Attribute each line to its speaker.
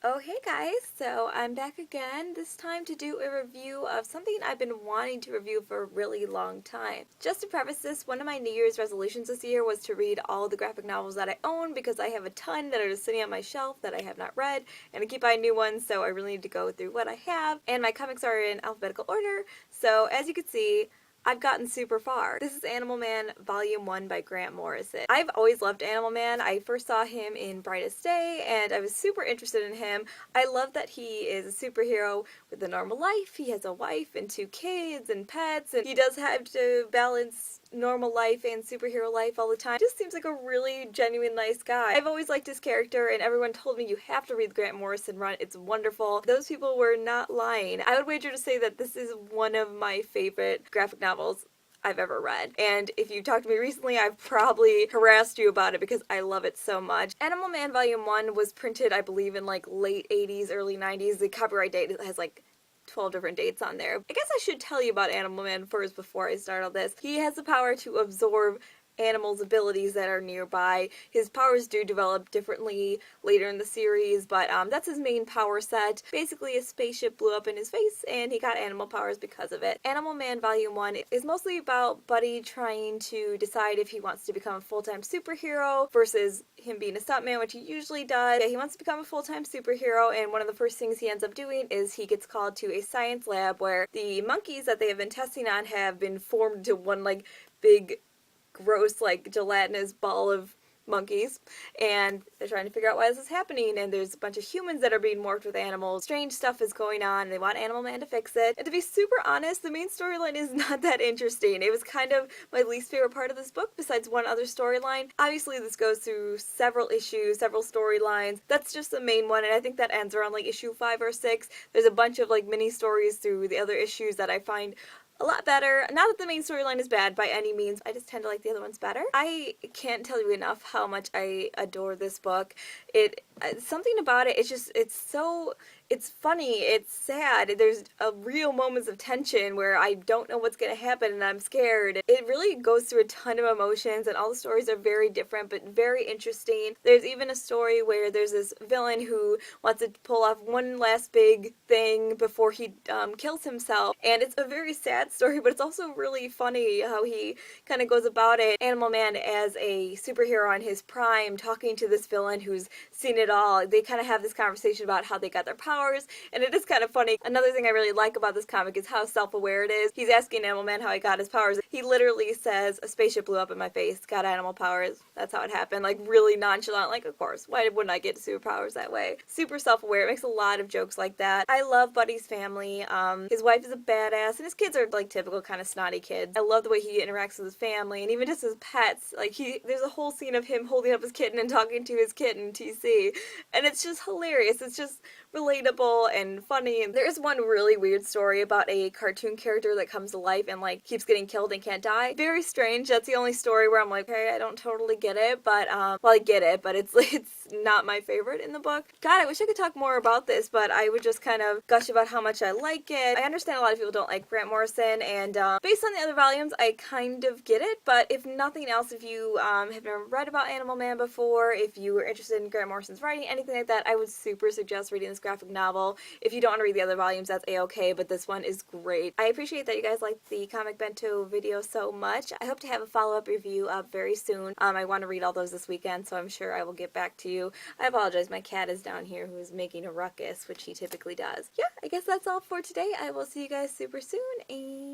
Speaker 1: Oh hey guys, so I'm back again, this time to do a review of something I've been wanting to review for a really long time. Just to preface this, one of my New Year's resolutions this year was to read all the graphic novels that I own because I have a ton that are just sitting on my shelf that I have not read, and I keep buying new ones, so I really need to go through what I have, and my comics are in alphabetical order, so as you can see, I've gotten super far. This is Animal Man Volume 1 by Grant Morrison. I've always loved Animal Man. I first saw him in Brightest Day and I was super interested in him. I love that he is a superhero with a normal life. He has a wife and 2 kids and pets, and he does have to balance normal life and superhero life all the time. Just seems like a really genuine nice guy. I've always liked his character and everyone told me you have to read the Grant Morrison run. It's wonderful. Those people were not lying. I would wager to say that this is one of my favorite graphic novels I've ever read. And if you've talked to me recently, I've probably harassed you about it because I love it so much. Animal Man Volume 1 was printed, I believe, in like late 80s, early 90s. The copyright date has like 12 different dates on there. I guess I should tell you about Animal Man first before I start all this. He has the power to absorb animals' abilities that are nearby. His powers do develop differently later in the series, but that's his main power set. Basically, a spaceship blew up in his face, and he got animal powers because of it. Animal Man Volume 1 is mostly about Buddy trying to decide if he wants to become a full-time superhero versus him being a stuntman, which he usually does. Yeah, he wants to become a full-time superhero, and one of the first things he ends up doing is he gets called to a science lab where the monkeys that they have been testing on have been formed into one, like, big gross, like, gelatinous ball of monkeys, and they're trying to figure out why this is happening, and there's a bunch of humans that are being morphed with animals. Strange stuff is going on, and they want Animal Man to fix it. And to be super honest, the main storyline is not that interesting. It was kind of my least favorite part of this book, besides one other storyline. Obviously, this goes through several issues, several storylines. That's just the main one, and I think that ends around, like, issue 5 or 6. There's a bunch of, like, mini stories through the other issues that I find a lot better. Not that the main storyline is bad by any means, I just tend to like the other ones better. I can't tell you enough how much I adore this book. Something about it, it's funny, it's sad, there's a real moments of tension where I don't know what's gonna happen and I'm scared. It really goes through a ton of emotions and all the stories are very different but very interesting. There's even a story where there's this villain who wants to pull off one last big thing before he kills himself, and it's a very sad story, but it's also really funny how he kind of goes about it. Animal Man as a superhero on his prime, talking to this villain who's seen it all. They kind of have this conversation about how they got their powers, and it is kind of funny. Another thing I really like about this comic is how self-aware it is. He's asking Animal Man how he got his powers. He literally says, a spaceship blew up in my face, got animal powers, that's how it happened. Like, really nonchalant, like, of course, why wouldn't I get superpowers that way? Super self-aware, it makes a lot of jokes like that. I love Buddy's family. His wife is a badass, and his kids are like typical kind of snotty kids. I love the way he interacts with his family, and even just his pets. Like, there's a whole scene of him holding up his kitten and talking to his kitten, TC, and it's just hilarious. It's just relatable and funny. There is one really weird story about a cartoon character that comes to life and, like, keeps getting killed and can't die. Very strange. That's the only story where I'm like, okay, I don't totally get it, but, well, I get it, but it's not my favorite in the book. God, I wish I could talk more about this, but I would just kind of gush about how much I like it. I understand a lot of people don't like Grant Morrison, and based on the other volumes, I kind of get it, but if nothing else, if you have never read about Animal Man before, if you were interested in Grant Morrison's writing, anything like that, I would super suggest reading this graphic novel. If you don't want to read the other volumes, that's a-okay, but this one is great. I appreciate that you guys liked the Comic Bento video so much. I hope to have a follow-up review up very soon. I want to read all those this weekend, so I'm sure I will get back to you. I apologize, my cat is down here who is making a ruckus, which he typically does. Yeah, I guess that's all for today. I will see you guys super soon, and